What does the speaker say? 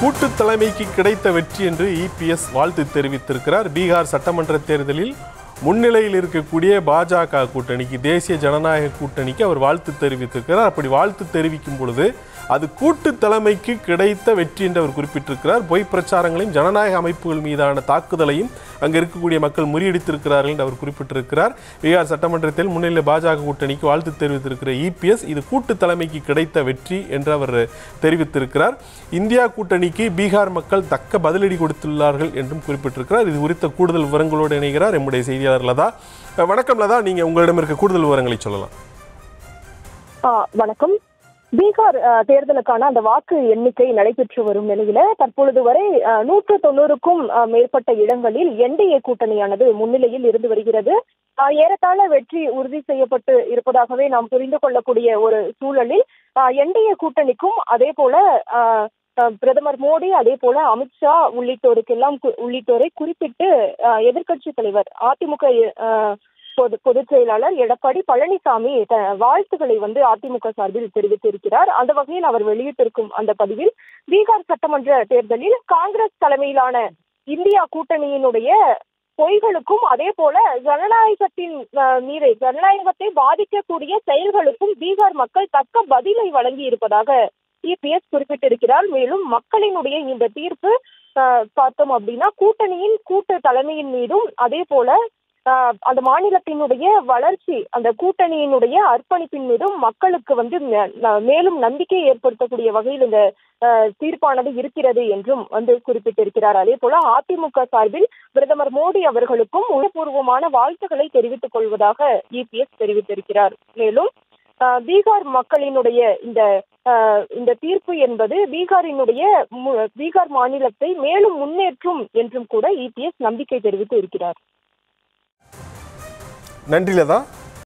கூட்டு தலைமைக்கு கிடைத்த வெற்றி என்று இபிஎஸ் வாழ்த்து தெரிவித்திருக்கிறார். பீகார் சட்டமன்ற தேர்தலில் முன்னிலையில் இருக்கக்கூடிய பாஜக கூட்டணிக்கு, தேசிய ஜனநாயக கூட்டணிக்கு அவர் வாழ்த்து தெரிவித்திருக்கிறார். அப்படி வாழ்த்து தெரிவிக்கும் பொழுது அது கூட்டு தலைமைக்கு கிடைத்த வெற்றி என்று அவர் குறிப்பிட்டிருக்கிறார். பொய் பிரச்சாரங்களையும் ஜனநாயக அமைப்புகள் மீதான தாக்குதலையும் அங்கே இருக்கக்கூடிய மக்கள் முறியடித்திருக்கிறார்கள் என்று அவர் குறிப்பிட்டிருக்கிறார். பீகார் சட்டமன்றத்தில் முன்னிலையில் பாஜக கூட்டணிக்கு வாழ்த்து தெரிவித்திருக்கிற இபிஎஸ் இது கூட்டு தலைமைக்கு கிடைத்த வெற்றி என்று அவர் தெரிவித்திருக்கிறார். இந்தியா கூட்டணிக்கு பீகார் மக்கள் தக்க பதிலடி கொடுத்துள்ளார்கள் என்றும் குறிப்பிட்டிருக்கிறார். இது குறித்த கூடுதல் விவரங்களோடு இணைகிறார் நம்முடைய செய்தியாளர் லதா. வணக்கம் லதா, நீங்க உங்களிடம் இருக்க கூடுதல் விவரங்களை சொல்லலாம். வணக்கம். பீகார் தேர்தலுக்கான அந்த வாக்கு எண்ணிக்கை நடைபெற்று வரும் நிலையில தற்பொழுது வரை 190க்கும் மேற்பட்ட இடங்களில் என்டிஏ கூட்டணியானது முன்னிலையில் இருந்து வருகிறது. ஏறத்தாழ வெற்றி உறுதி செய்யப்பட்டு இருப்பதாகவே நாம் புரிந்து கொள்ளக்கூடிய ஒரு சூழலில் என்டிஏ கூட்டணிக்கும் அதே போல பிரதமர் மோடி, அதே போல அமித்ஷா உள்ளிட்டோரை குறிப்பிட்டு எதிர்க்கட்சி தலைவர் அதிமுக பொதுச் செயலாளர் எடப்பாடி பழனிசாமி வாழ்த்துக்களை அதிமுக சார்பில் தெரிவித்திருக்கிறார். அந்த வகையில் அவர் வெளியிட்டிருக்கும் அந்த பதிவில் பீகார் சட்டமன்ற தேர்தலில் காங்கிரஸ் தலைமையிலான இந்தியா கூட்டணியினுடைய பொய்களுக்கும் அதே போல ஜனநாயகத்தை பாதிக்கக்கூடிய செயல்களுக்கும் பீகார் மக்கள் தக்க பதிலை வழங்கி இருப்பதாக இபிஎஸ் குறிப்பிட்டிருக்கிறார். மேலும் மக்களினுடைய இந்த தீர்ப்பு பார்த்தோம் அப்படின்னா கூட்டணியின் கூட்டு தலைமையின் மீதும் அதே போல அந்த மாநிலத்தினுடைய வளர்ச்சி, அந்த கூட்டணியினுடைய அர்ப்பணிப்பின் மீதும் மக்களுக்கு மேலும் நம்பிக்கை ஏற்படுத்தக்கூடிய வகையில் இந்த தீர்ப்பானது இருக்கிறது என்றும் குறிப்பிட்டிருக்கிறார். அதே போல அதிமுக சார்பில் பிரதமர் மோடி அவர்களுக்கும் உணர்வுபூர்வமான வாழ்த்துக்களை தெரிவித்துக் கொள்வதாக இபிஎஸ் தெரிவித்திருக்கிறார். மேலும் பீகார் மக்களினுடைய இந்த தீர்ப்பு என்பது பீகார் மாநிலத்தை மேலும் முன்னேற்றும் என்றும் கூட இபிஎஸ் நம்பிக்கை தெரிவித்து இருக்கிறார். நன்றி லதா.